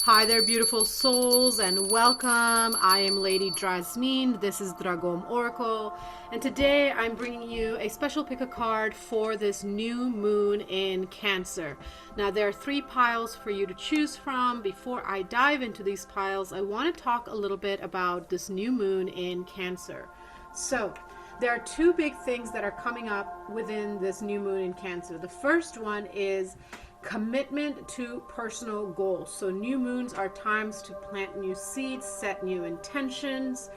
Hi there, beautiful souls, and welcome. I am Lady Drasmin. This is Dragom Oracle, and today I'm bringing you a special pick a card for this new moon in Cancer. Now, there are three piles for you to choose from. Before I dive into these piles, I want to talk a little bit about this new moon in Cancer. So, there are two big things that are coming up within this new moon in Cancer. The first one is commitment to personal goals. So new moons are times to plant new seeds, set new intentions,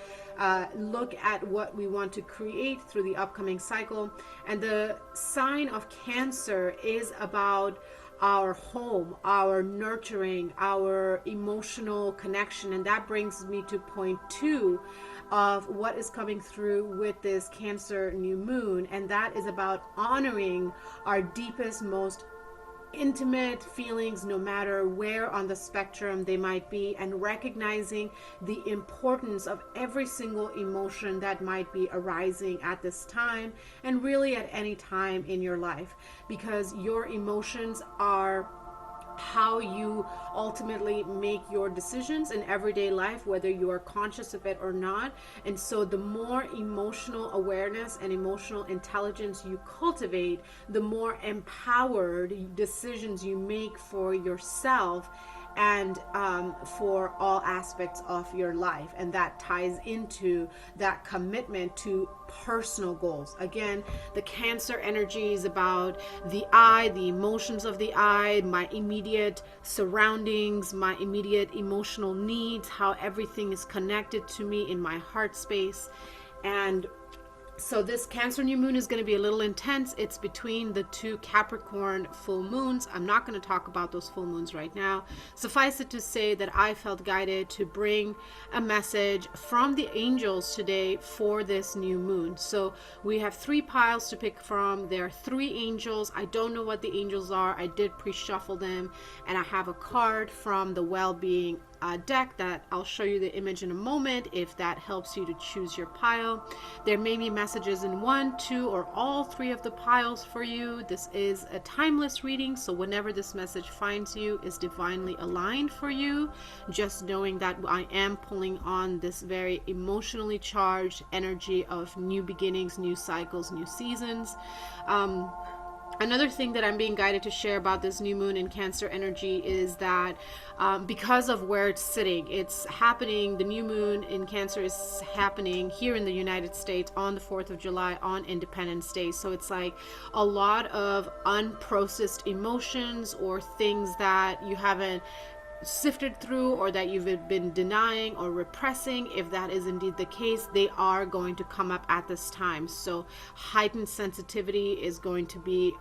look at what we want to create through the upcoming cycle. And the sign of Cancer is about our home, our nurturing, our emotional connection. And that brings me to point two of what is coming through with this Cancer new moon. And that is about honoring our deepest, most intimate feelings, no matter where on the spectrum they might be, and recognizing the importance of every single emotion that might be arising at this time and really at any time in your life, because your emotions are how you ultimately make your decisions in everyday life, whether you are conscious of it or not. And so the more emotional awareness and emotional intelligence you cultivate, the more empowered decisions you make for yourself and for all aspects of your life. And that ties into that commitment to personal goals. Again, the Cancer energy is about the I, the emotions of the I, my immediate surroundings, my immediate emotional needs, how everything is connected to me in my heart space. And so this Cancer new moon is going to be a little intense. It's between the two Capricorn full moons. I'm not going to talk about those full moons right now. Suffice it to say that I felt guided to bring a message from the angels today for this new moon. So we have three piles to pick from. There are three angels. I don't know what the angels are. I did pre-shuffle them, and I have a card from the well-being deck that I'll show you the image in a moment if that helps you to choose your pile. There may be messages in one, two, or all three of the piles for you. This is a timeless reading, so whenever this message finds you is divinely aligned for you. Just knowing that I am pulling on this very emotionally charged energy of new beginnings, new cycles, new seasons. Another thing that I'm being guided to share about this new moon in Cancer energy is that because of where it's sitting, it's happening, the new moon in Cancer is happening here in the United States on the 4th of July on Independence Day. So it's like a lot of unprocessed emotions or things that you haven't sifted through or that you've been denying or repressing. If that is indeed the case, they are going to come up at this time. So heightened sensitivity is going to be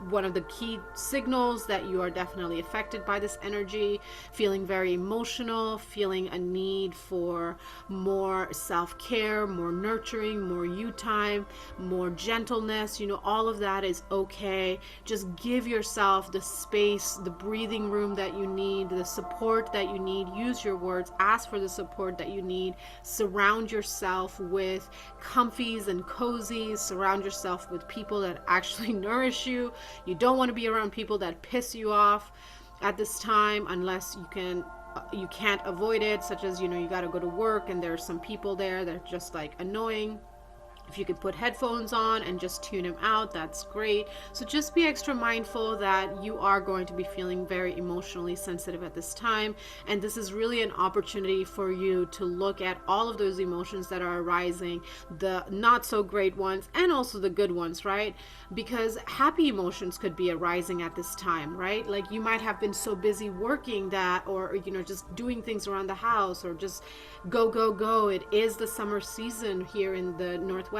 one of the key signals that you are definitely affected by this energy, feeling very emotional, feeling a need for more self-care, more nurturing, more you time, more gentleness. All of that is okay. Just give yourself the space, the breathing room that you need, the support that you need. Use your words, ask for the support that you need. Surround yourself with comfies and cozies. Surround yourself with people that actually nourish you. You don't want to be around people that piss you off at this time unless you can't avoid it, such as you got to go to work and there's some people there that are just like annoying. If you could put headphones on and just tune them out, that's great. So just be extra mindful that you are going to be feeling very emotionally sensitive at this time. And this is really an opportunity for you to look at all of those emotions that are arising, the not so great ones and also the good ones, right? Because happy emotions could be arising at this time, right? Like you might have been so busy working that, or just doing things around the house, or just go, go, go. It is the summer season here in the Northwest,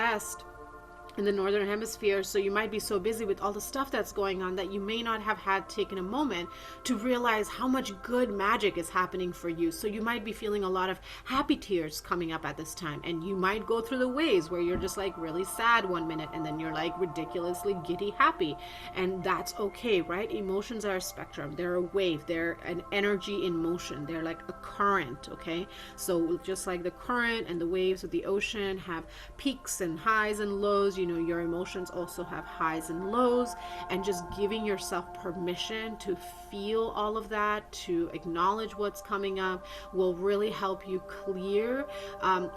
in the northern hemisphere, so you might be so busy with all the stuff that's going on that you may not have had taken a moment to realize how much good magic is happening for you. So you might be feeling a lot of happy tears coming up at this time, and you might go through the waves where you're just like really sad one minute and then you're like ridiculously giddy happy, and that's okay, right? Emotions are a spectrum. They're a wave. They're an energy in motion. They're like a current, okay? So just like the current and the waves of the ocean have peaks and highs and lows, your emotions also have highs and lows, and just giving yourself permission to feel all of that, to acknowledge what's coming up, will really help you clear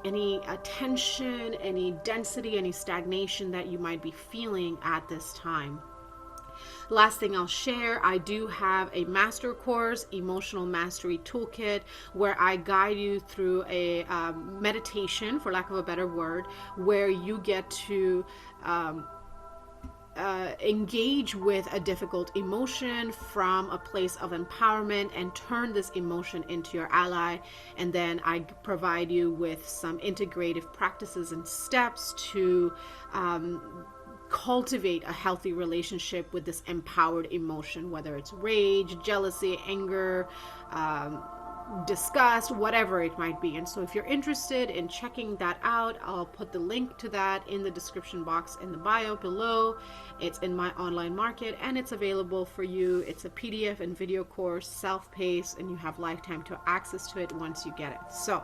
any tension, any density, any stagnation that you might be feeling at this time. Last thing I'll share, I do have a master course, Emotional Mastery Toolkit, where I guide you through a meditation, for lack of a better word, where you get to engage with a difficult emotion from a place of empowerment and turn this emotion into your ally. And then I provide you with some integrative practices and steps to cultivate a healthy relationship with this empowered emotion, whether it's rage, jealousy, anger, disgust, whatever it might be. And so if you're interested in checking that out, I'll put the link to that in the description box in the bio below. It's in my online market and it's available for you. It's a PDF and video course, self-paced, and you have lifetime to access to it once you get it. So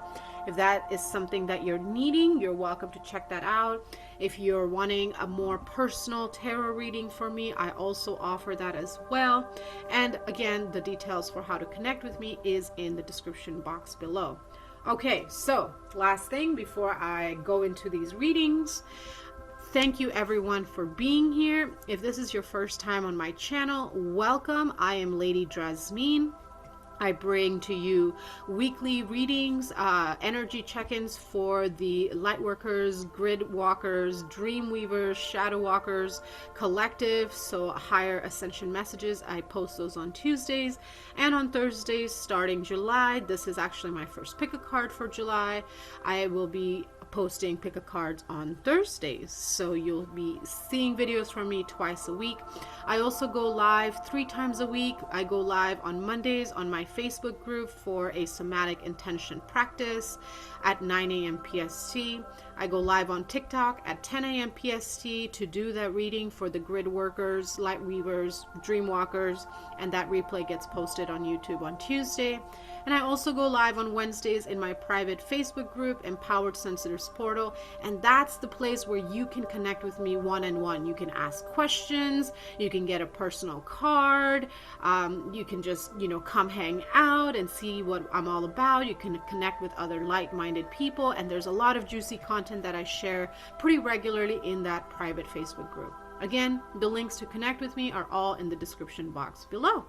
if that is something that you're needing, you're welcome to check that out. If you're wanting a more personal tarot reading for me, I also offer that as well. And again, the details for how to connect with me is in the description box below. Okay, so last thing before I go into these readings, thank you everyone for being here. If this is your first time on my channel, welcome. I am Lady Drasmin. I bring to you weekly readings, energy check-ins for the light workers, grid walkers, dream weavers, shadow walkers, collective, so higher ascension messages. I post those on Tuesdays and on Thursdays starting July. This is actually my first pick a card for July. I will be posting pick a cards on Thursdays, so you'll be seeing videos from me twice a week. I also go live 3 times a week. I go live on Mondays on my Facebook group for a somatic intention practice at 9 a.m. PST. I go live on TikTok at 10 a.m. PST to do that reading for the grid workers, light weavers, dream walkers, and that replay gets posted on YouTube on Tuesday. And I also go live on Wednesdays in my private Facebook group, Empowered Sensitives Portal, and that's the place where you can connect with me one-on-one. You can ask questions, you can get a personal card, you can just, come hang out and see what I'm all about. You can connect with other like-minded people, and there's a lot of juicy content that I share pretty regularly in that private Facebook group. Again, the links to connect with me are all in the description box below.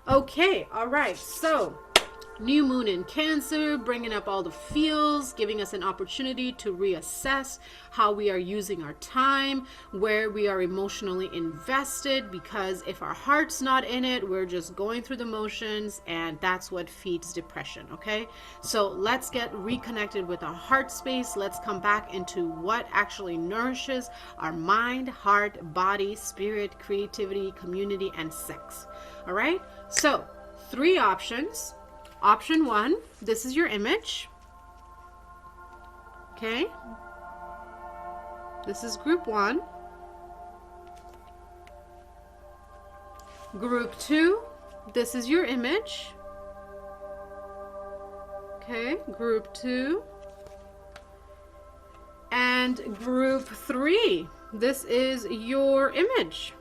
Okay, all right, so new moon in Cancer, bringing up all the feels, giving us an opportunity to reassess how we are using our time, where we are emotionally invested, because if our heart's not in it, we're just going through the motions, and that's what feeds depression, okay? So let's get reconnected with our heart space. Let's come back into what actually nourishes our mind, heart, body, spirit, creativity, community, and sex, all right? So 3 options. Option 1, this is your image. Okay. This is group 1. Group 2, this is your image. Okay, group 2. And group 3, this is your image.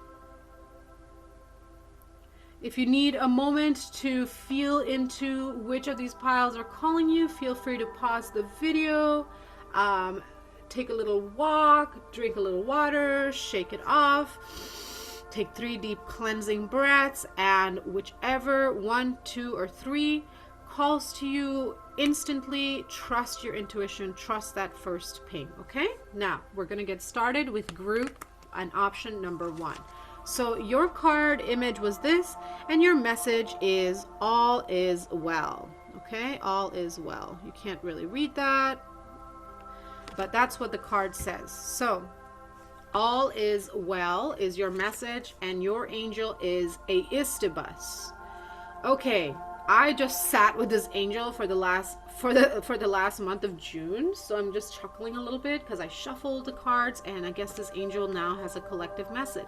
If you need a moment to feel into which of these piles are calling you, feel free to pause the video, take a little walk, drink a little water, shake it off, take 3 deep cleansing breaths, and whichever 1, 2, or 3 calls to you instantly, trust your intuition, trust that first ping, okay? Now, we're gonna get started with group and option number 1. So your card image was this, and your message is all is well. Okay, all is well. You can't really read that, but that's what the card says. So all is well is your message, and your angel is Aistibus. Okay, I just sat with this angel for the last month of June, so I'm just chuckling a little bit because I shuffled the cards, and I guess this angel now has a collective message.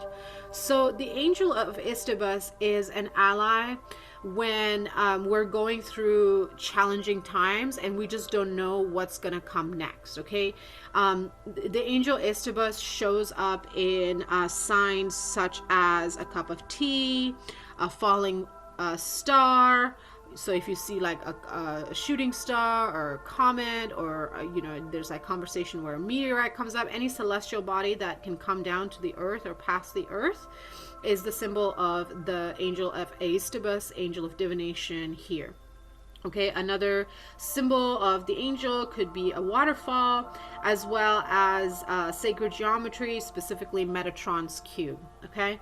So the angel of Istibus is an ally when we're going through challenging times and we just don't know what's gonna come next. Okay, the angel Istibus shows up in signs such as a cup of tea, a falling star. So if you see like a shooting star or a comet, or there's like conversation where a meteorite comes up, any celestial body that can come down to the earth or past the earth is the symbol of the angel of Aestibus, angel of divination here. Okay, another symbol of the angel could be a waterfall, as well as sacred geometry, specifically Metatron's cube. Okay,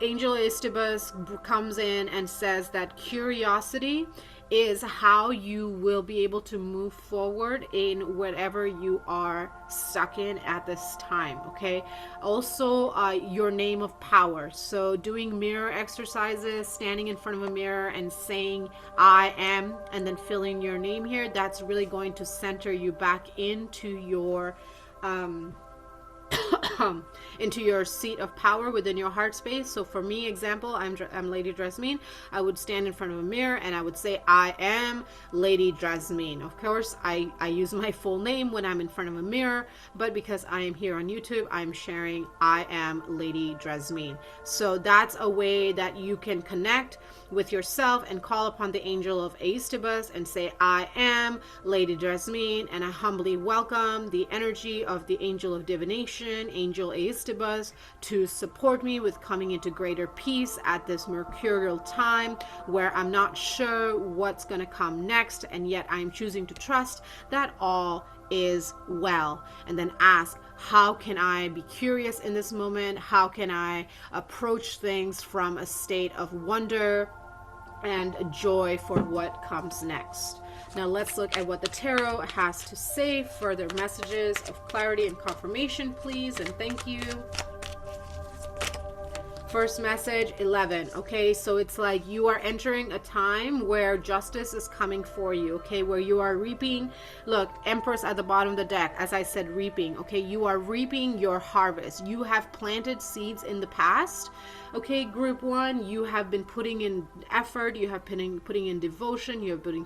Angel Istibus comes in and says that curiosity is how you will be able to move forward in whatever you are stuck in at this time. Okay, also your name of power. So doing mirror exercises, standing in front of a mirror and saying I am, and then filling your name here, that's really going to center you back into your into your seat of power within your heart space. So for me, example, I'm Lady Drasmin. I would stand in front of a mirror and I would say, I am Lady Drasmin. Of course, I use my full name when I'm in front of a mirror, but because I am here on YouTube, I'm sharing I am Lady Drasmin. So that's a way that you can connect with yourself and call upon the angel of Aestibus and say, I am Lady Drasmin, and I humbly welcome the energy of the angel of divination, angel Aestibus, to support me with coming into greater peace at this mercurial time where I'm not sure what's going to come next, and yet I'm choosing to trust that all is well. And then ask, how can I be curious in this moment? How can I approach things from a state of wonder and joy for what comes next? Now let's look at what the tarot has to say. Further messages of clarity and confirmation, please, and thank you. First message, 11. Okay, so it's like you are entering a time where justice is coming for you, okay, where you are reaping. Look, Empress at the bottom of the deck, as I said, reaping. Okay, you are reaping your harvest. You have planted seeds in the past. Okay, group one, you have been putting in effort, you have been putting in devotion, you have been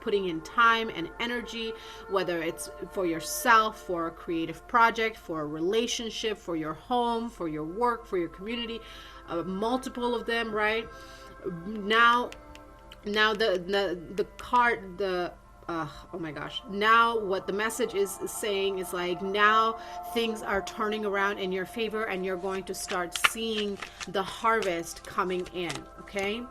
putting in time and energy, whether it's for yourself, for a creative project, for a relationship, for your home, for your work, for your community, multiple of them, right? Now the card, oh my gosh, now what the message is saying is like, now things are turning around in your favor and you're going to start seeing the harvest coming in. Okay,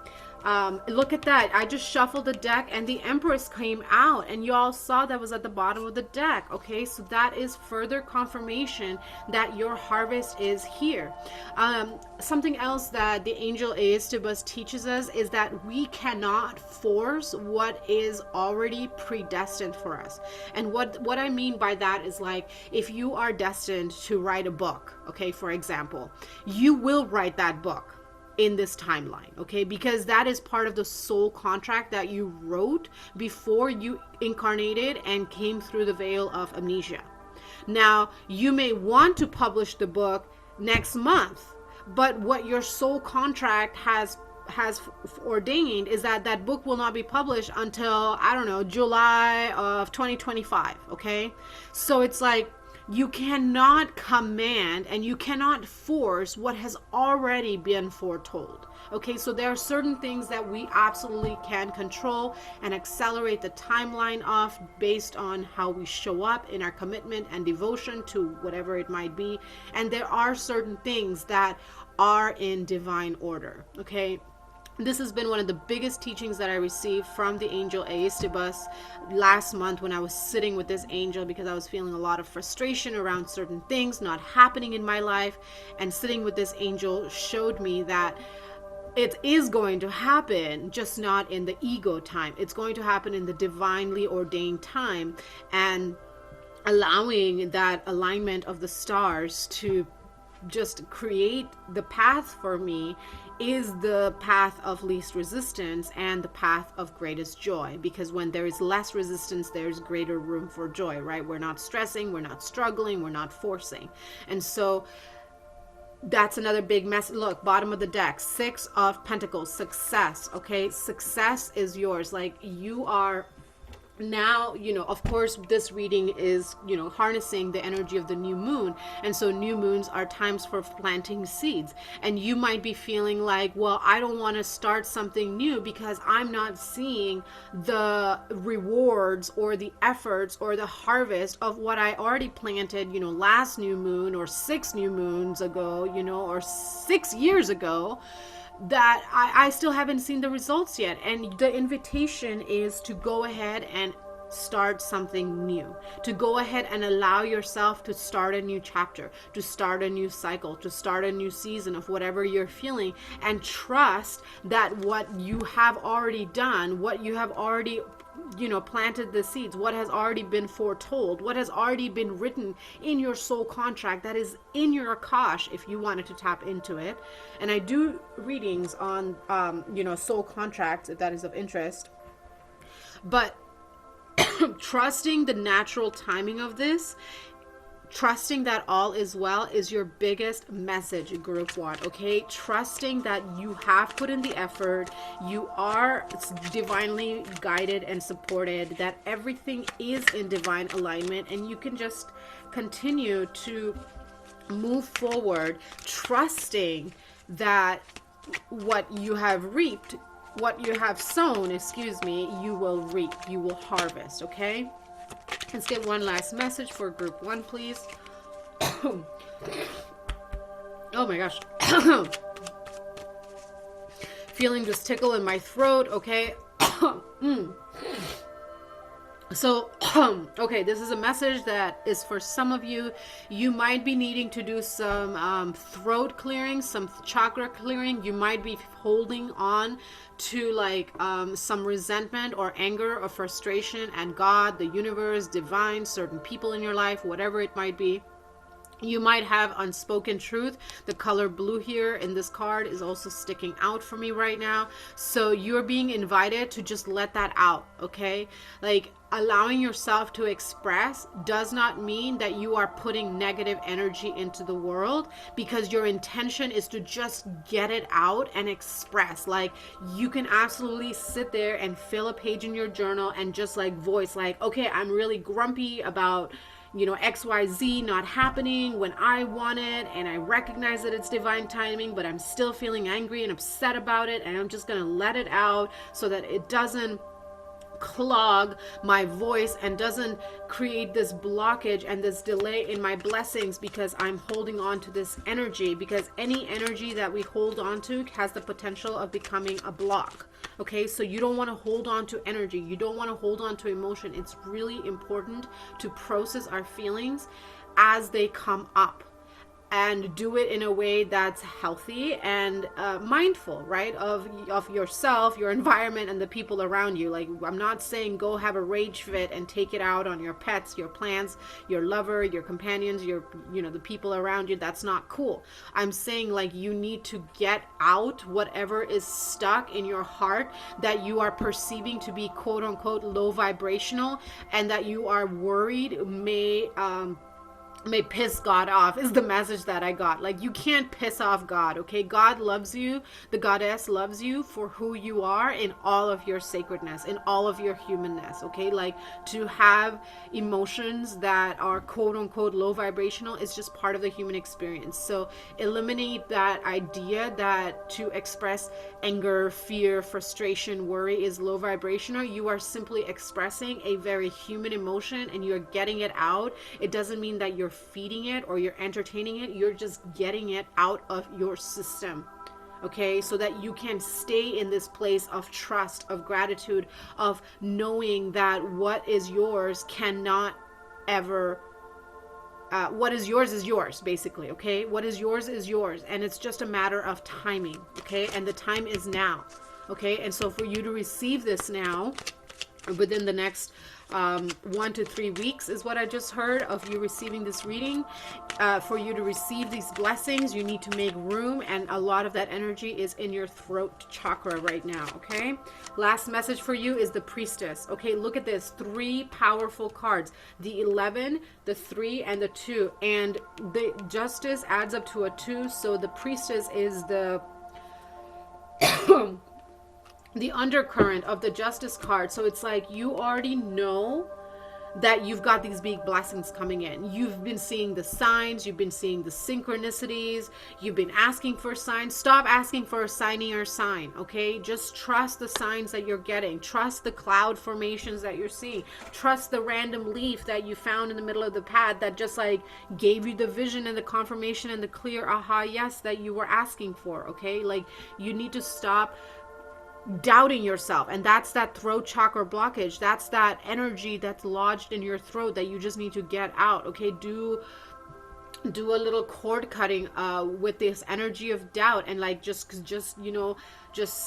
look at that. I just shuffled the deck and the Empress came out, and you all saw that was at the bottom of the deck. Okay, so that is further confirmation that your harvest is here. Something else that the angel Aestibus teaches us is that we cannot force what is already predestined for us. And what I mean by that is, like, if you are destined to write a book, okay, for example, you will write that book in this timeline, okay, because that is part of the soul contract that you wrote before you incarnated and came through the veil of amnesia. Now, you may want to publish the book next month, but what your soul contract has ordained is that that book will not be published until, I don't know, July of 2025. Okay, so it's like, you cannot command and you cannot force what has already been foretold. Okay, so there are certain things that we absolutely can control and accelerate the timeline of based on how we show up in our commitment and devotion to whatever it might be. And there are certain things that are in divine order. Okay, this has been one of the biggest teachings that I received from the angel Aestibus last month when I was sitting with this angel, because I was feeling a lot of frustration around certain things not happening in my life, and sitting with this angel showed me that it is going to happen, just not in the ego time. It's going to happen in the divinely ordained time, and allowing that alignment of the stars to just create the path for me is the path of least resistance and the path of greatest joy. Because when there is less resistance, there's greater room for joy, right? We're not stressing, we're not struggling, we're not forcing. And so that's another big mess. Look, bottom of the deck, 6 of Pentacles, success. Okay, success is yours. Like, you are now, of course, this reading is, harnessing the energy of the new moon. And so new moons are times for planting seeds. And you might be feeling like, well, I don't want to start something new because I'm not seeing the rewards or the efforts or the harvest of what I already planted, last new moon or 6 new moons ago, or 6 years ago, that I still haven't seen the results yet. And the invitation is to go ahead and start something new, to go ahead and allow yourself to start a new chapter, to start a new cycle, to start a new season of whatever you're feeling, and trust that what you have already done, what you have already planted the seeds, what has already been foretold, what has already been written in your soul contract, that is in your Akash, if you wanted to tap into it. And I do readings on soul contracts if that is of interest. But trusting the natural timing of this, trusting that all is well, is your biggest message, group 1. Okay, trusting that you have put in the effort, you are divinely guided and supported, that everything is in divine alignment, and you can just continue to move forward, trusting that what you have reaped, what you have sown, you will reap, you will harvest. Okay, let's get one last message for group 1, please. Oh my gosh. Feeling this tickle in my throat. Okay. So, okay, this is a message that is for some of you. You might be needing to do some throat clearing, some chakra clearing. You might be holding on to like some resentment or anger or frustration, and God, the universe, divine, certain people in your life, whatever it might be. You might have unspoken truth. The color blue here in this card is also sticking out for me right now. So you're being invited to just let that out, okay? Like, allowing yourself to express does not mean that you are putting negative energy into the world, because your intention is to just get it out and express. Like, you can absolutely sit there and fill a page in your journal and just like voice like, okay, I'm really grumpy about XYZ not happening when I want it, and I recognize that it's divine timing, but I'm still feeling angry and upset about it, and I'm just gonna let it out so that it doesn't clog my voice and doesn't create this blockage and this delay in my blessings, because I'm holding on to this energy. Because any energy that we hold on to has the potential of becoming a block. Okay, so you don't want to hold on to energy. You don't want to hold on to emotion. It's really important to process our feelings as they come up, and do it in a way that's healthy and mindful, right, of yourself, your environment, and the people around you. Like, I'm not saying go have a rage fit and take it out on your pets, your plants, your lover, your companions, the people around you. That's not cool. I'm saying, like, you need to get out whatever is stuck in your heart that you are perceiving to be quote unquote low vibrational, and that you are worried may piss God off, is the message that I got. Like, you can't piss off God, okay? God loves you. The goddess loves you for who you are in all of your sacredness, in all of your humanness, okay? Like, to have emotions that are quote unquote low vibrational is just part of the human experience. So eliminate that idea that to express anger, fear, frustration, worry is low vibrational. You are simply expressing a very human emotion and you're getting it out. It doesn't mean that you're feeding it or you're entertaining it. You're just getting it out of your system, okay, so that you can stay in this place of trust, of gratitude, of knowing that what is yours cannot ever what is yours, basically, okay? What is yours, and it's just a matter of timing, okay? And the time is now, okay? And so for you to receive this now, within the next 1 to 3 weeks is what I just heard of you receiving this reading. For you to receive these blessings, you need to make room, and a lot of that energy is in your throat chakra right now. Okay, last message for you is the Priestess. Okay, look at this, 3 powerful cards, the 11, the 3, and the 2, and the Justice adds up to a 2, so the Priestess is the the undercurrent of the Justice card. So it's like you already know that you've got these big blessings coming in. You've been seeing the signs, you've been seeing the synchronicities, you've been asking for signs. Stop asking for a signing or sign, okay? Just trust the signs that you're getting. Trust the cloud formations that you're seeing. Trust the random leaf that you found in the middle of the path that just like gave you the vision and the confirmation and the clear aha yes that you were asking for, okay? Like you need to stop doubting yourself, and that's that throat chakra blockage. That's that energy that's lodged in your throat that you just need to get out. Okay, do a little cord cutting with this energy of doubt, and like just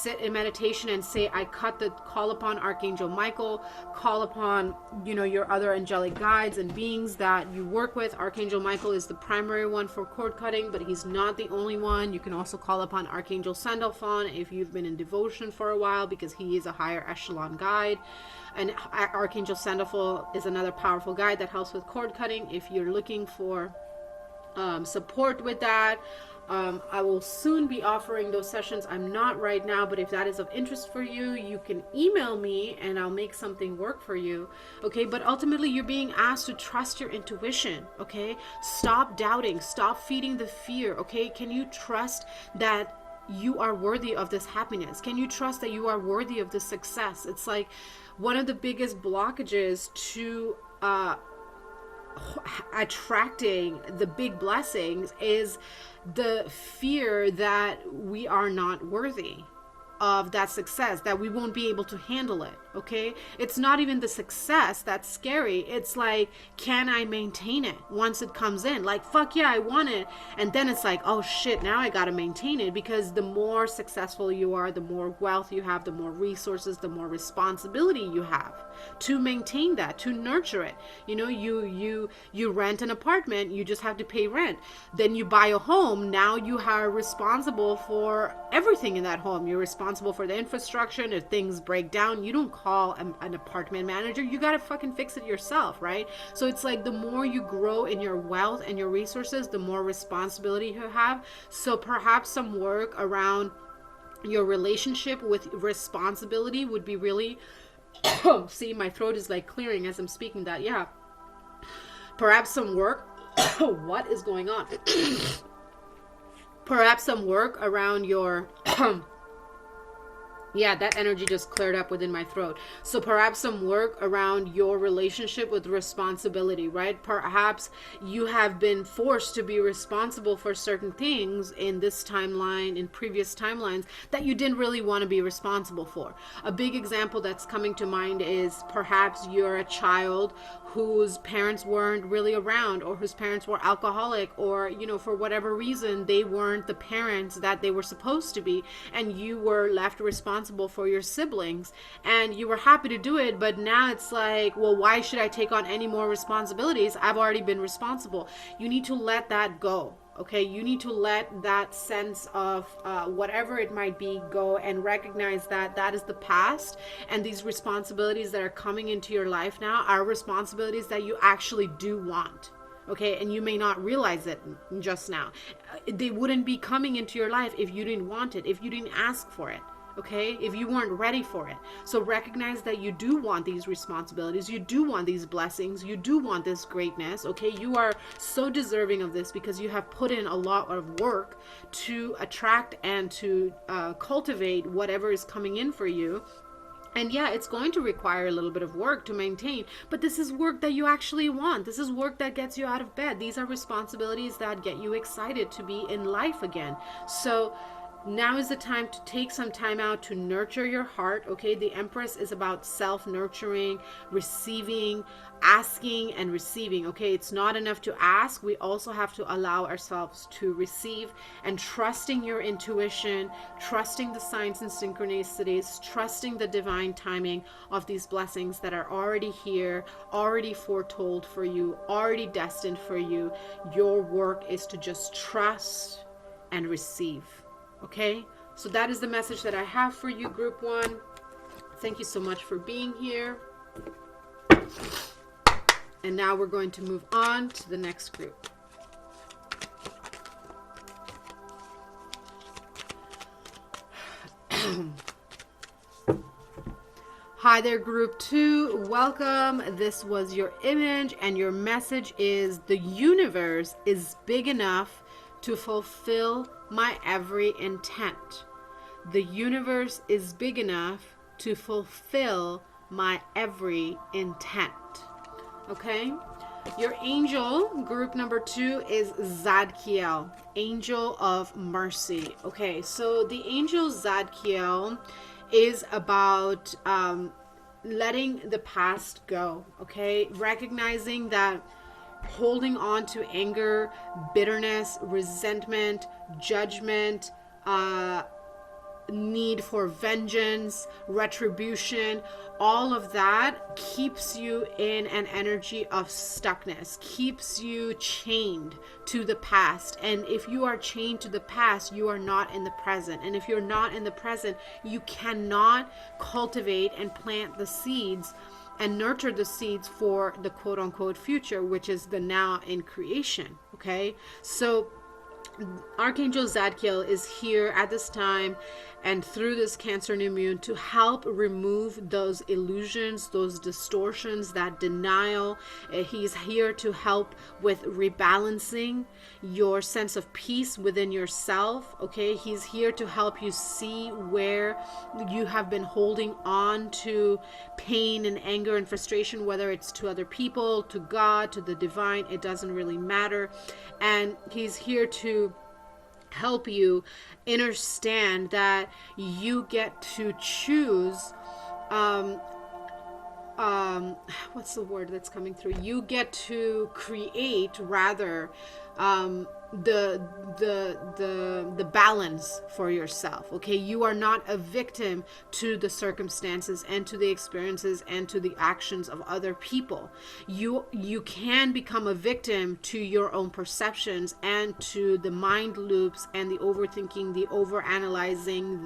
sit in meditation and say, I call upon Archangel Michael, call upon your other angelic guides and beings that you work with. Archangel Michael is the primary one for cord cutting, but he's not the only one. You can also call upon Archangel Sandalphon if you've been in devotion for a while, because he is a higher echelon guide. And Archangel Sandalphon is another powerful guide that helps with cord cutting if you're looking for support with that. I will soon be offering those sessions. I'm not right now, but if that is of interest for you, you can email me and I'll make something work for you. Okay, but ultimately you're being asked to trust your intuition. Okay, stop doubting, stop feeding the fear. Okay, can you trust that you are worthy of this happiness? Can you trust that you are worthy of this success? It's like one of the biggest blockages to attracting the big blessings is the fear that we are not worthy of that success, that we won't be able to handle it. Okay, it's not even the success that's scary. It's like, can I maintain it once it comes in? Like, fuck yeah, I want it. And then it's like, oh shit, now I gotta maintain it, because the more successful you are, the more wealth you have, the more resources, the more responsibility you have to maintain that, to nurture it. You rent an apartment, you just have to pay rent. Then you buy a home, now you are responsible for everything in that home. You're responsible for the infrastructure, and if things break down, you don't call an apartment manager, you gotta fucking fix it yourself, right? So it's like the more you grow in your wealth and your resources, the more responsibility you have. So perhaps some work around your relationship with responsibility would be really see, my throat is like clearing as I'm speaking that. Yeah, perhaps some work what is going on? Perhaps some work around your yeah, that energy just cleared up within my throat. So perhaps some work around your relationship with responsibility, right? Perhaps you have been forced to be responsible for certain things in this timeline, in previous timelines, that you didn't really want to be responsible for. A big example that's coming to mind is perhaps you're a child whose parents weren't really around, or whose parents were alcoholic, or for whatever reason they weren't the parents that they were supposed to be, and you were left responsible for your siblings, and you were happy to do it, but now it's like, well, why should I take on any more responsibilities? I've already been responsible. You need to let that go. Okay, you need to let that sense of whatever it might be go, and recognize that that is the past, and these responsibilities that are coming into your life now are responsibilities that you actually do want. Okay, and you may not realize it just now. They wouldn't be coming into your life if you didn't want it, if you didn't ask for it. Okay, if you weren't ready for it. So recognize that you do want these responsibilities, you do want these blessings, you do want this greatness. Okay, you are so deserving of this, because you have put in a lot of work to attract and to cultivate whatever is coming in for you. And yeah, it's going to require a little bit of work to maintain, but this is work that you actually want. This is work that gets you out of bed. These are responsibilities that get you excited to be in life again. So Now is the time to take some time out to nurture your heart. Okay, the Empress is about self-nurturing, receiving, asking and receiving. Okay, it's not enough to ask. We also have to allow ourselves to receive, and trusting your intuition, trusting the signs and synchronicities, trusting the divine timing of these blessings that are already here, already foretold for you, already destined for you. Your work is to just trust and receive. Okay, so that is the message that I have for you, group one. Thank you so much for being here. And now we're going to move on to the next group. Hi there, group two. Welcome. This was your image, and your message is: the universe is big enough to fulfill my every intent. The universe is big enough to fulfill my every intent. Okay? Your angel, group number two, is Zadkiel, angel of mercy. Okay, so the angel Zadkiel is about letting the past go. Okay, recognizing that holding on to anger, bitterness, resentment, judgment, need for vengeance, retribution, all of that keeps you in an energy of stuckness, keeps you chained to the past. And if you are chained to the past, you are not in the present. And if you're not in the present, you cannot cultivate and plant the seeds and nurture the seeds for the quote unquote future, which is the now in creation. Okay, so Archangel Zadkiel is here at this time and through this Cancer New Moon to help remove those illusions, those distortions, that denial. He's here to help with rebalancing your sense of peace within yourself. Okay, he's here to help you see where you have been holding on to pain and anger and frustration, whether it's to other people, to God, to the divine. It doesn't really matter. And he's here to help you understand that you get to choose what's the word that's coming through? You get to create rather the balance for yourself. Okay, you are not a victim to the circumstances and to the experiences and to the actions of other people. You can become a victim to your own perceptions and to the mind loops and the overthinking, the overanalyzing,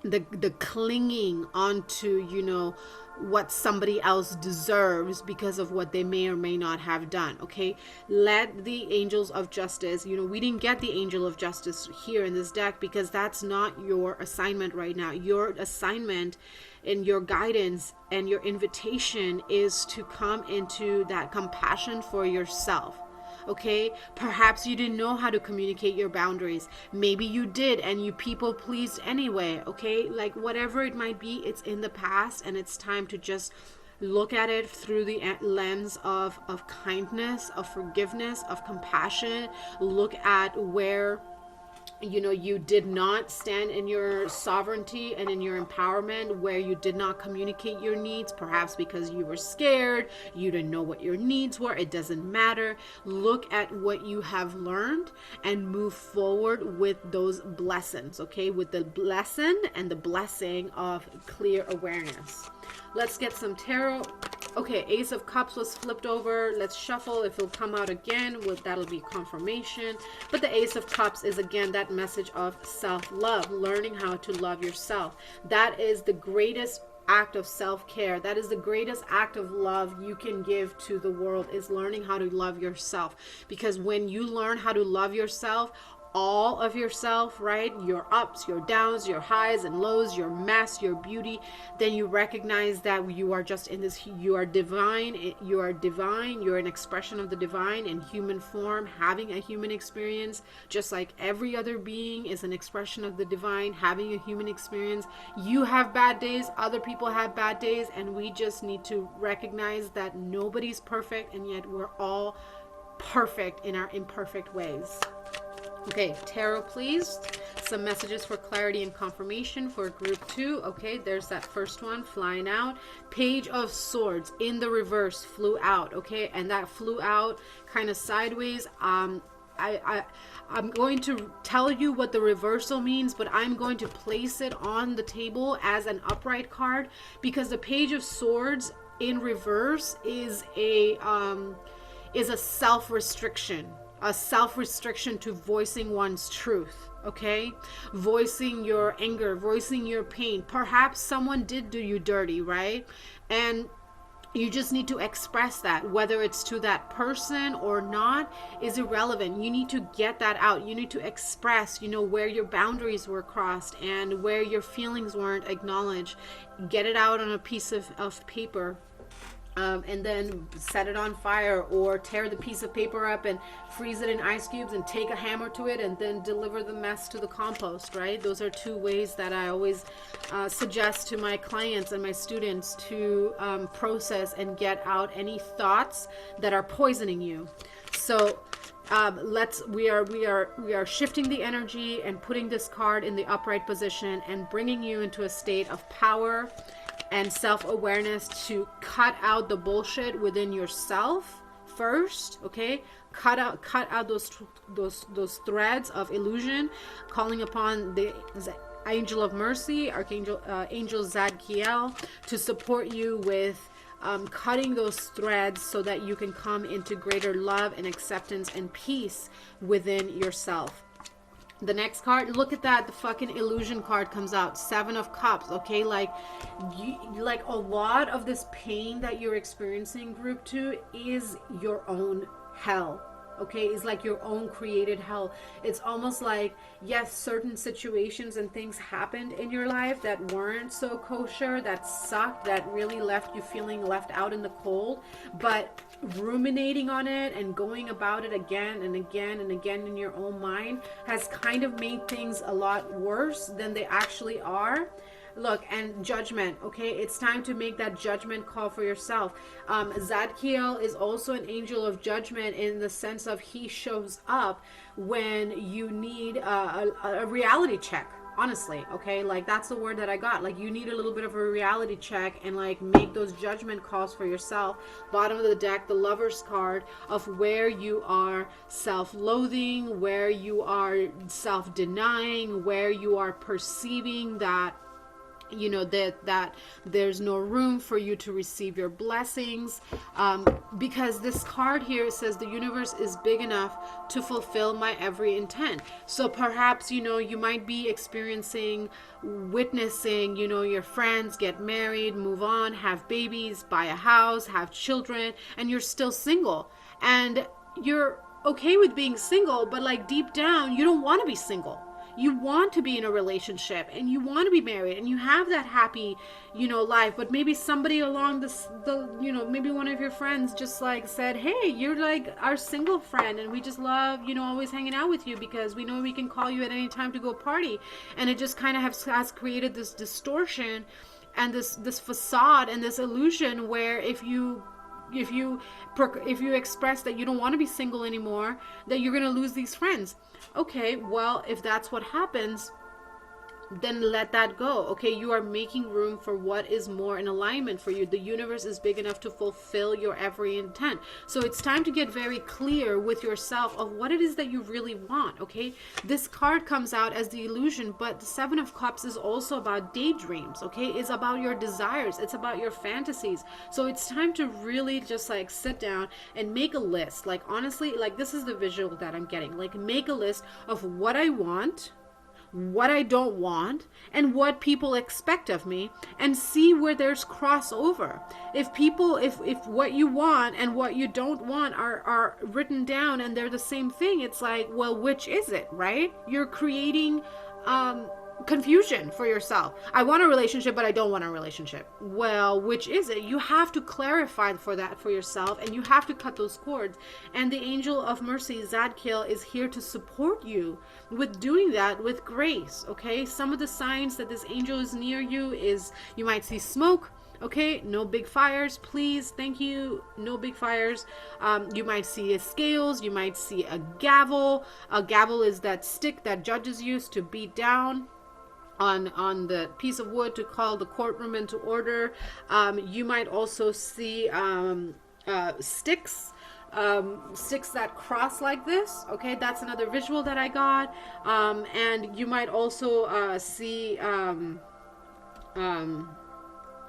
the clinging onto, what somebody else deserves because of what they may or may not have done. Okay, let the angels of justice, we didn't get the angel of justice here in this deck because that's not your assignment right now. Your assignment and your guidance and your invitation is to come into that compassion for yourself. Okay, perhaps you didn't know how to communicate your boundaries. Maybe you did and you people pleased anyway. Okay, like whatever it might be, it's in the past and it's time to just look at it through the lens of kindness, of forgiveness, of compassion. Look at where you did not stand in your sovereignty and in your empowerment, where you did not communicate your needs, perhaps because you were scared, you didn't know what your needs were. It doesn't matter. Look at what you have learned and move forward with those blessings, okay? With the lesson and the blessing of clear awareness. Let's get some tarot. Okay, Ace of Cups was flipped over. Let's shuffle. If it'll come out again, that'll be confirmation. But the Ace of Cups is again that message of self-love, learning how to love yourself. That is the greatest act of self-care. That is the greatest act of love you can give to the world, is learning how to love yourself. Because when you learn how to love yourself, all of yourself, right? Your ups, your downs, your highs and lows, your mess, your beauty, then you recognize that you are just in this, you are divine, you're an expression of the divine in human form, having a human experience, just like every other being is an expression of the divine, having a human experience. You have bad days, other people have bad days, and we just need to recognize that nobody's perfect, and yet we're all perfect in our imperfect ways. Okay, tarot, please. Some messages for clarity and confirmation for group 2. Okay, there's that first one flying out. Page of Swords in the reverse flew out. Okay, and that flew out kind of sideways. I'm going to tell you what the reversal means, but I'm going to place it on the table as an upright card, because the Page of Swords in reverse is a self-restriction. A self-restriction to voicing one's truth, okay? Voicing your anger, voicing your pain. Perhaps someone did do you dirty, right? And you just need to express that. Whether it's to that person or not is irrelevant. You need to get that out. You need to express, where your boundaries were crossed and where your feelings weren't acknowledged. Get it out on a piece of paper. And then set it on fire, or tear the piece of paper up and freeze it in ice cubes and take a hammer to it and then deliver the mess to the compost, right? Those are 2 ways that I always suggest to my clients and my students to process and get out any thoughts that are poisoning you. So we are shifting the energy and putting this card in the upright position and bringing you into a state of power and self-awareness to cut out the bullshit within yourself first. Okay, cut out those threads of illusion, calling upon the angel of mercy, angel Zadkiel, to support you with cutting those threads so that you can come into greater love and acceptance and peace within yourself. The next card, look at that, the fucking illusion card comes out. 7 of Cups. Okay, like a lot of this pain that you're experiencing, group 2, is your own hell. Okay, it's like your own created hell. It's almost like, yes, certain situations and things happened in your life that weren't so kosher, that sucked, that really left you feeling left out in the cold, but ruminating on it and going about it again and again and again in your own mind has kind of made things a lot worse than they actually are. Look, and judgment, okay? It's time to make that judgment call for yourself. Zadkiel is also an angel of judgment in the sense of he shows up when you need a reality check. Honestly, okay, like that's the word that I got. Like you need a little bit of a reality check and like make those judgment calls for yourself. Bottom of the deck, the Lover's card of where you are self-loathing, where you are self-denying, where you are perceiving that that there's no room for you to receive your blessings, because this card here says the universe is big enough to fulfill my every intent. So perhaps you might be witnessing your friends get married, move on, have babies, buy a house, have children, and you're still single, and you're okay with being single, but like deep down you don't want to be single. You want to be in a relationship and you want to be married and you have that happy, life, but maybe somebody along maybe one of your friends just like said, hey, you're like our single friend and we just love, always hanging out with you because we know we can call you at any time to go party. And it just kind of has created this distortion and this facade and this illusion where if you express that you don't want to be single anymore, that you're going to lose these friends. Okay, well, if that's what happens, then let that go. Okay, you are making room for what is more in alignment for you. The universe is big enough to fulfill your every intent. So it's time to get very clear with yourself of what it is that you really want. Okay, this card comes out as the illusion, but the 7 of Cups is also about daydreams. Okay, it's about your desires, it's about your fantasies. So it's time to really just like sit down and make a list. Like honestly, like this is the visual that I'm getting. Like make a list of what I want, what I don't want, and what people expect of me, and see where there's crossover. If what you want and what you don't want are written down and they're the same thing, it's like, well, which is it, right? You're creating confusion for yourself. I want a relationship, but I don't want a relationship. Well, which is it? You have to clarify for that for yourself, and you have to cut those cords. And the angel of mercy, Zadkiel, is here to support you with doing that with grace. Okay, some of the signs that this angel is near you is you might see smoke. Okay, no big fires, please. Thank you. No big fires. You might see a scales. You might see a gavel. A gavel is that stick that judges use to beat down on the piece of wood to call the courtroom into order. You might also see sticks, sticks that cross like this. Okay, that's another visual that I got. And you might also see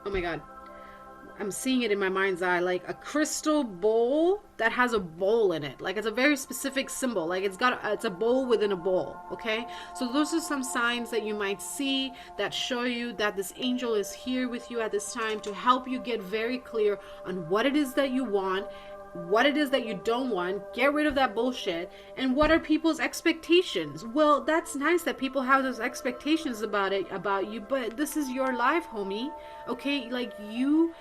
oh my god, I'm seeing it in my mind's eye, like a crystal bowl that has a bowl in it. Like it's a very specific symbol. Like it's a bowl within a bowl. Okay, so those are some signs that you might see that show you that this angel is here with you at this time to help you get very clear on what it is that you want, what it is that you don't want, get rid of that bullshit, and what are people's expectations. Well, that's nice that people have those expectations about you, but this is your life, homie. Okay, like you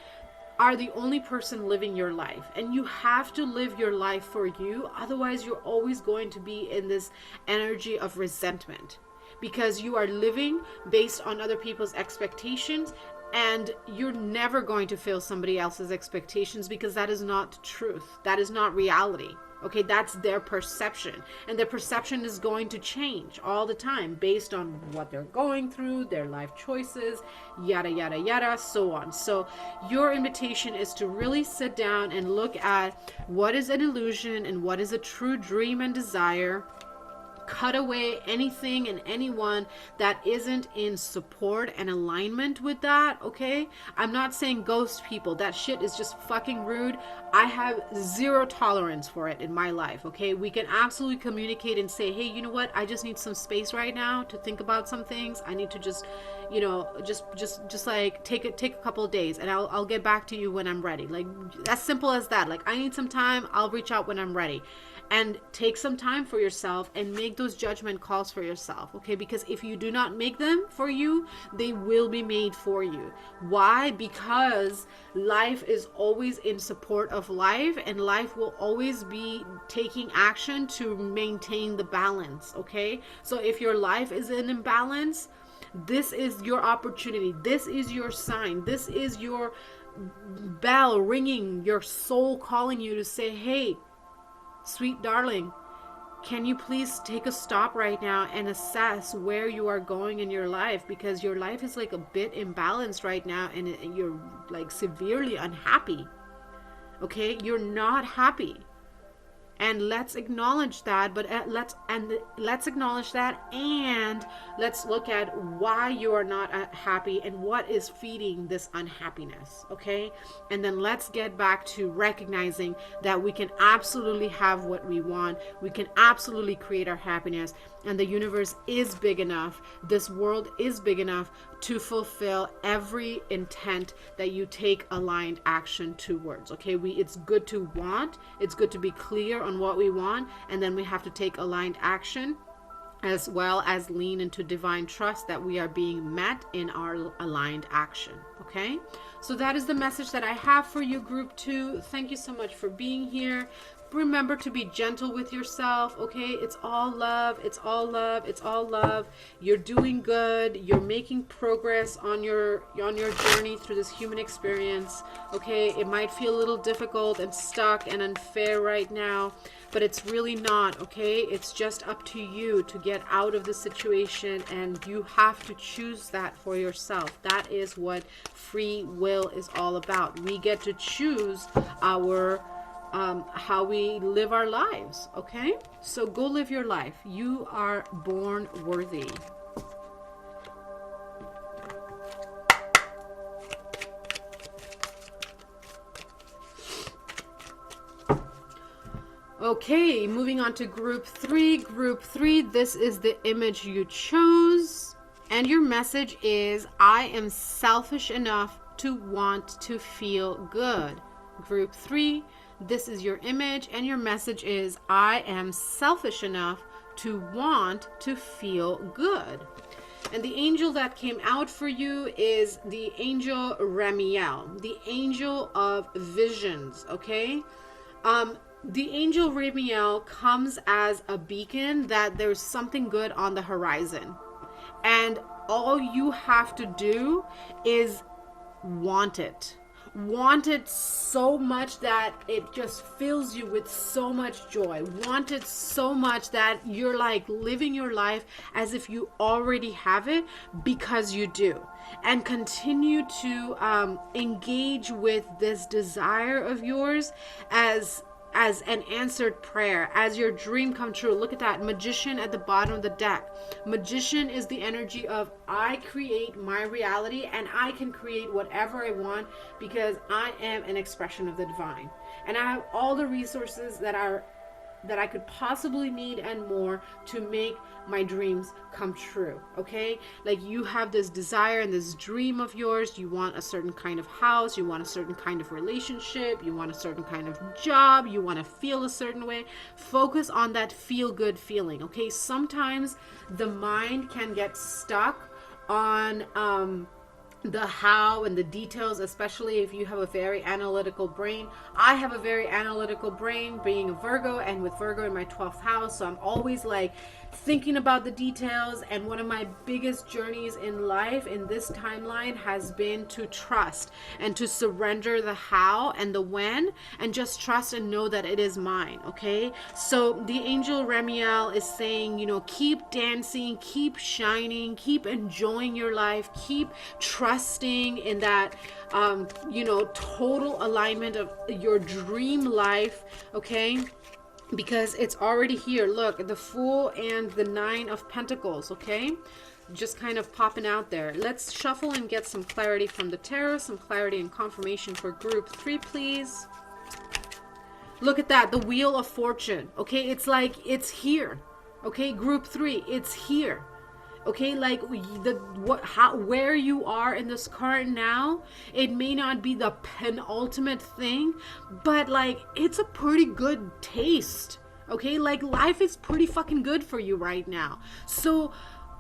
are the only person living your life, and you have to live your life for you. Otherwise, you're always going to be in this energy of resentment because you are living based on other people's expectations, and you're never going to fill somebody else's expectations because that is not truth. That is not reality. Okay, that's their perception, and their perception is going to change all the time based on what they're going through, their life choices, yada, yada, yada, so on. So your invitation is to really sit down and look at what is an illusion and what is a true dream and desire. Cut away anything and anyone that isn't in support and alignment with that. Okay, I'm not saying ghost people. That shit is just fucking rude. I have zero tolerance for it in my life. Okay, we can absolutely communicate and say, hey, you know what, I just need some space right now to think about some things. I need to just, you know, just like take a couple of days, and I'll get back to you when I'm ready. Like, as simple as that. Like, I need some time, I'll reach out when I'm ready. And take some time for yourself and make those judgment calls for yourself, okay? Because if you do not make them for you, they will be made for you. Why? Because life is always in support of life, and life will always be taking action to maintain the balance, okay? So if your life is in imbalance, this is your opportunity. This is your sign. This is your bell ringing, your soul calling you to say, hey, sweet darling, can you please take a stop right now and assess where you are going in your life? Because your life is like a bit imbalanced right now, and you're like severely unhappy. Okay, you're not happy. And let's acknowledge that, but let's acknowledge that, and let's look at why you are not happy and what is feeding this unhappiness, okay? And then let's get back to recognizing that we can absolutely have what we want. We can absolutely create our happiness, and the universe is big enough. This world is big enough to fulfill every intent that you take aligned action towards, okay? It's good to want, it's good to be clear on what we want, and then we have to take aligned action, as well as lean into divine trust that we are being met in our aligned action, okay? So that is the message that I have for you, group 2. Thank you so much for being here. Remember to be gentle with yourself, okay? It's all love. It's all love. It's all love. You're doing good. You're making progress on your journey through this human experience, okay? It might feel a little difficult and stuck and unfair right now, but it's really not, okay? It's just up to you to get out of the situation, and you have to choose that for yourself. That is what free will is all about. We get to choose our how we live our lives, okay? So go live your life. You are born worthy. Okay, moving on to group 3. Group 3, this is the image you chose, and your message is, I am selfish enough to want to feel good. Group 3, this is your image, and your message is, I am selfish enough to want to feel good. And the angel that came out for you is the angel Ramiel, the angel of visions, okay? The angel Ramiel comes as a beacon that there's something good on the horizon. And all you have to do is want it. Want it so much that it just fills you with so much joy. Want it so much that you're like living your life as if you already have it, because you do. And continue to engage with this desire of yours as an answered prayer, as your dream come true. Look at that magician at the bottom of the deck. Magician is the energy of I create my reality, and I can create whatever I want because I am an expression of the divine, and I have all the resources that I could possibly need and more to make my dreams come true. Okay, like you have this desire and this dream of yours. You want a certain kind of house, you want a certain kind of relationship, you want a certain kind of job, you want to feel a certain way. Focus on that feel good feeling. Okay, sometimes the mind can get stuck on the how and the details, especially if you have a very analytical brain. I have a very analytical brain, being a Virgo, and with Virgo in my 12th house, so I'm always like thinking about the details. And one of my biggest journeys in life in this timeline has been to trust and to surrender the how and the when, and just trust and know that it is mine. Okay, so the angel Remiel is saying, you know, keep dancing, keep shining, keep enjoying your life, keep trusting in that total alignment of your dream life. Okay, because it's already here. Look, the Fool and the Nine of Pentacles. Okay, just kind of popping out there. Let's shuffle and get some clarity from the tarot, some clarity and confirmation for group 3, please. Look at that, the Wheel of Fortune. Okay, it's like it's here. Okay, group 3, it's here. Okay, like where you are in this card now, it may not be the penultimate thing, but like it's a pretty good taste. Okay, like life is pretty fucking good for you right now. So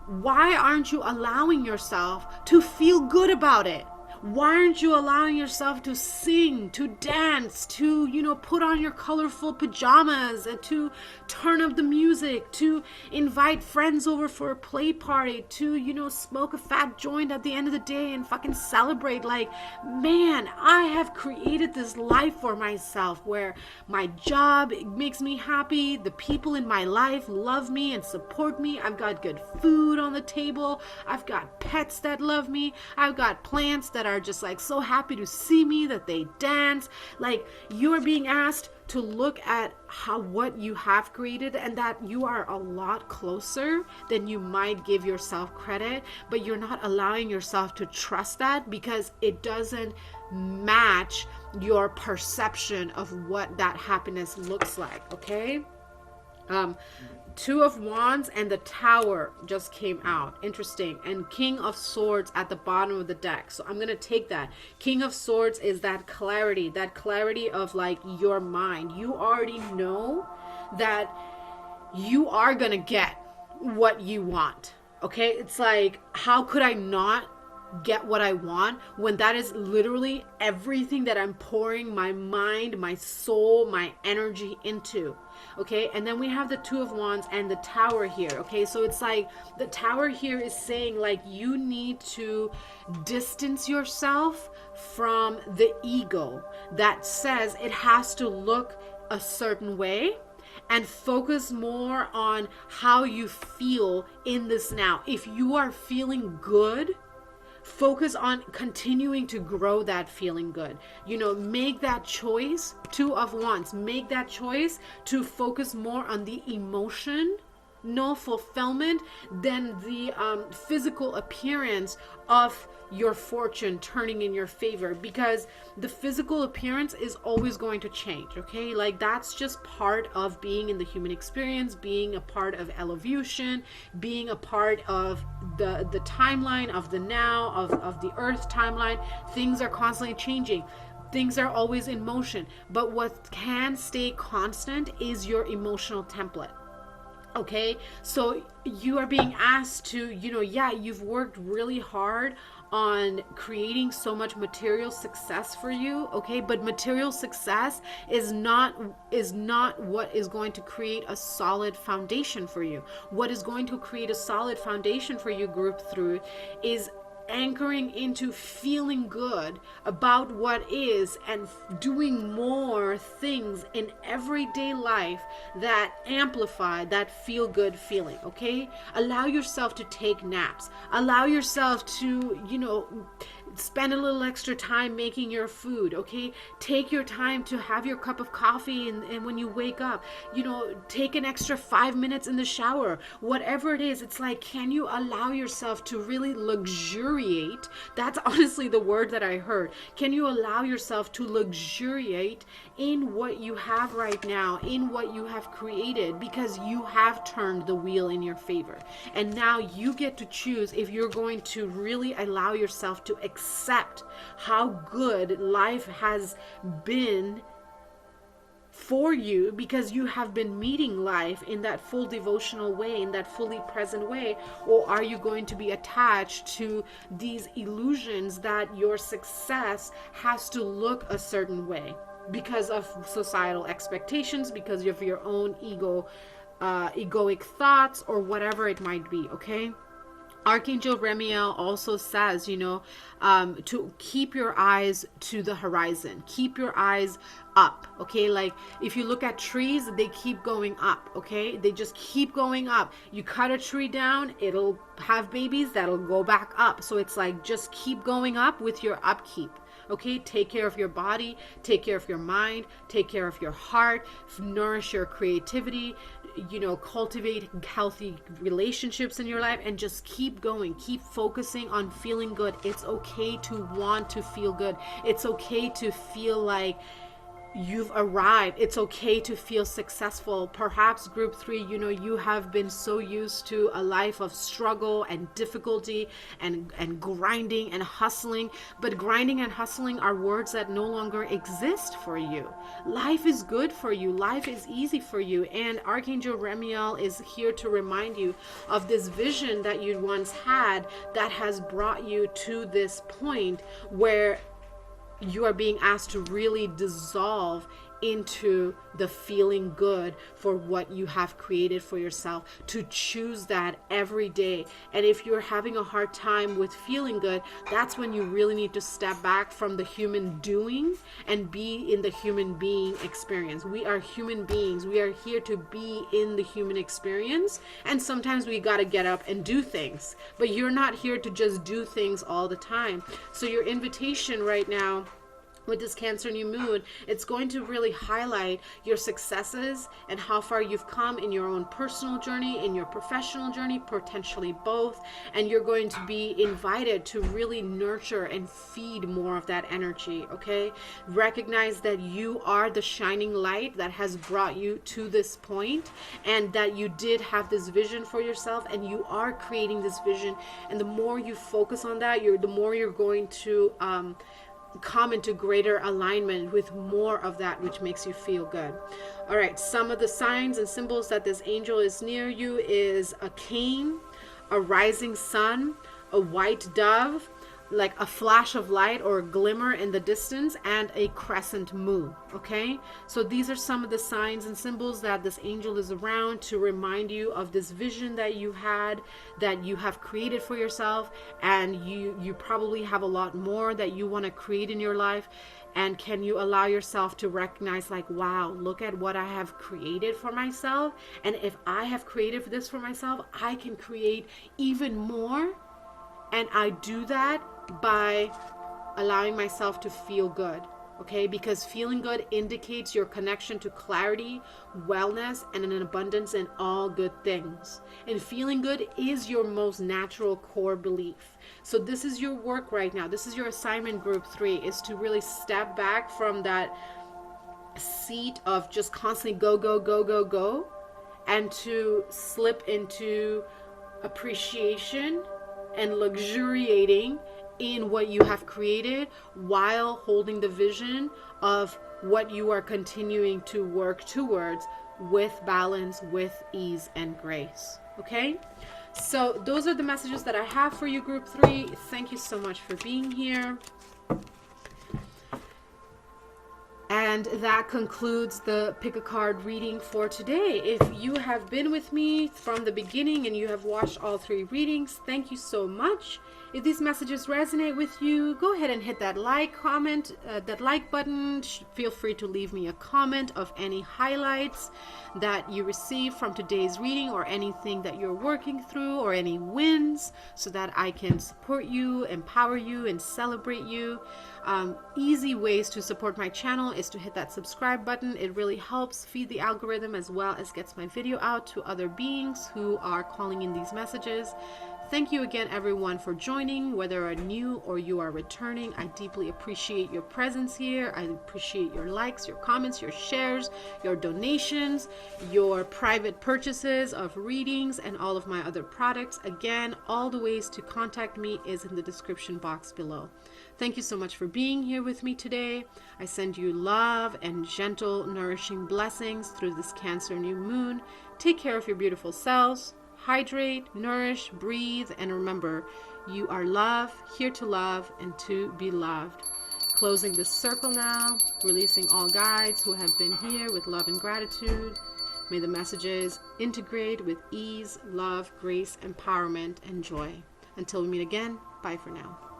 why aren't you allowing yourself to feel good about it? Why aren't you allowing yourself to sing, to dance, to, put on your colorful pajamas, and to turn up the music, to invite friends over for a play party, to, smoke a fat joint at the end of the day and fucking celebrate? Like, man, I have created this life for myself where my job makes me happy. The people in my life love me and support me. I've got good food on the table. I've got pets that love me. I've got plants that are just like so happy to see me that they dance. Like, you're being asked to look at what you have created, and that you are a lot closer than you might give yourself credit, but you're not allowing yourself to trust that because it doesn't match your perception of what that happiness looks like. Okay, Two of Wands and the Tower just came out. Interesting. And King of Swords at the bottom of the deck. So I'm going to take that. King of Swords is that clarity of like your mind. You already know that you are going to get what you want. Okay? It's like, how could I not get what I want when that is literally everything that I'm pouring my mind, my soul, my energy into? Okay, and then we have the Two of Wands and the Tower here. Okay, so it's like the Tower here is saying like you need to distance yourself from the ego that says it has to look a certain way, and focus more on how you feel in this now. If you are feeling good, focus on continuing to grow that feeling good. Make that choice. Two of Wands, make that choice to focus more on the emotion, no fulfillment, than the physical appearance of your fortune turning in your favor, because the physical appearance is always going to change. Okay, like that's just part of being in the human experience, being a part of evolution, being a part of the timeline of the now, of the earth timeline. Things are constantly changing. Things are always in motion, but what can stay constant is your emotional template. Okay, so you are being asked to, you've worked really hard on creating so much material success for you. Okay, but material success is not what is going to create a solid foundation for you. What is going to create a solid foundation for you, group 3, is anchoring into feeling good about what is and doing more things in everyday life that amplify that feel good feeling. Okay, allow yourself to take naps, allow yourself to, spend a little extra time making your food. Okay, take your time to have your cup of coffee, and when you wake up, take an extra 5 minutes in the shower. Whatever it is, it's like, can you allow yourself to really luxuriate? That's honestly the word that I heard. Can you allow yourself to luxuriate in what you have right now, in what you have created, because you have turned the wheel in your favor, and now you get to choose if you're going to really allow yourself to accept how good life has been for you, because you have been meeting life in that full devotional way, in that fully present way. Or are you going to be attached to these illusions that your success has to look a certain way because of societal expectations, because of your own egoic thoughts, or whatever it might be? Okay, Archangel Remiel also says, to keep your eyes to the horizon, keep your eyes up. Okay, like if you look at trees, they keep going up. Okay, they just keep going up. You cut a tree down, it'll have babies that'll go back up. So it's like, just keep going up with your upkeep. Okay, take care of your body, take care of your mind, take care of your heart, nourish your creativity, cultivate healthy relationships in your life, and just keep going. Keep focusing on feeling good. It's okay to want to feel good. It's okay to feel like you've arrived. It's okay to feel successful. Perhaps group 3, you have been so used to a life of struggle and difficulty and grinding and hustling, but grinding and hustling are words that no longer exist for you. Life is good for you. Life is easy for you. And Archangel Remiel is here to remind you of this vision that you once had that has brought you to this point where you are being asked to really dissolve into the feeling good for what you have created for yourself, to choose that every day. And if you're having a hard time with feeling good, that's when you really need to step back from the human doing and be in the human being experience. We are human beings. We are here to be in the human experience. And sometimes we got to get up and do things, but you're not here to just do things all the time. So your invitation right now with this Cancer new moon, it's going to really highlight your successes and how far you've come in your own personal journey, in your professional journey, potentially both. And you're going to be invited to really nurture and feed more of that energy. Okay, recognize that you are the shining light that has brought you to this point, and that you did have this vision for yourself, and you are creating this vision. And the more you focus on that, the more you're going to come into greater alignment with more of that which makes you feel good. All right, some of the signs and symbols that this angel is near you is a cane, a rising sun, a white dove, like a flash of light or a glimmer in the distance, and a crescent moon. Okay, so these are some of the signs and symbols that this angel is around to remind you of this vision that you had, that you have created for yourself, and you probably have a lot more that you want to create in your life. And can you allow yourself to recognize, like, wow, look at what I have created for myself, and if I have created this for myself, I can create even more. And I do that by allowing myself to feel good. Okay, because feeling good indicates your connection to clarity, wellness, and an abundance in all good things. And feeling good is your most natural core belief. So this is your work right now. This is your assignment, group 3, is to really step back from that seat of just constantly go, go, go, go, go, and to slip into appreciation and luxuriating in what you have created, while holding the vision of what you are continuing to work towards with balance, with ease and grace. Okay, so those are the messages that I have for you, group 3. Thank you so much for being here. And that concludes the pick a card reading for today. If you have been with me from the beginning and you have watched all 3 readings, thank you so much. If these messages resonate with you, go ahead and hit that like button. Feel free to leave me a comment of any highlights that you received from today's reading, or anything that you're working through, or any wins, so that I can support you, empower you, and celebrate you. Easy ways to support my channel is to hit that subscribe button. It really helps feed the algorithm, as well as gets my video out to other beings who are calling in these messages. Thank you again, everyone, for joining. Whether you are new or you are returning, I deeply appreciate your presence here. I appreciate your likes, your comments, your shares, your donations, your private purchases of readings, and all of my other products. Again, all the ways to contact me is in the description box below. Thank you so much for being here with me today. I send you love and gentle, nourishing blessings through this Cancer new moon. Take care of your beautiful selves. Hydrate, nourish, breathe, and remember, you are love, here to love and to be loved. Closing this circle now, releasing all guides who have been here with love and gratitude. May the messages integrate with ease, love, grace, empowerment, and joy. Until we meet again, bye for now.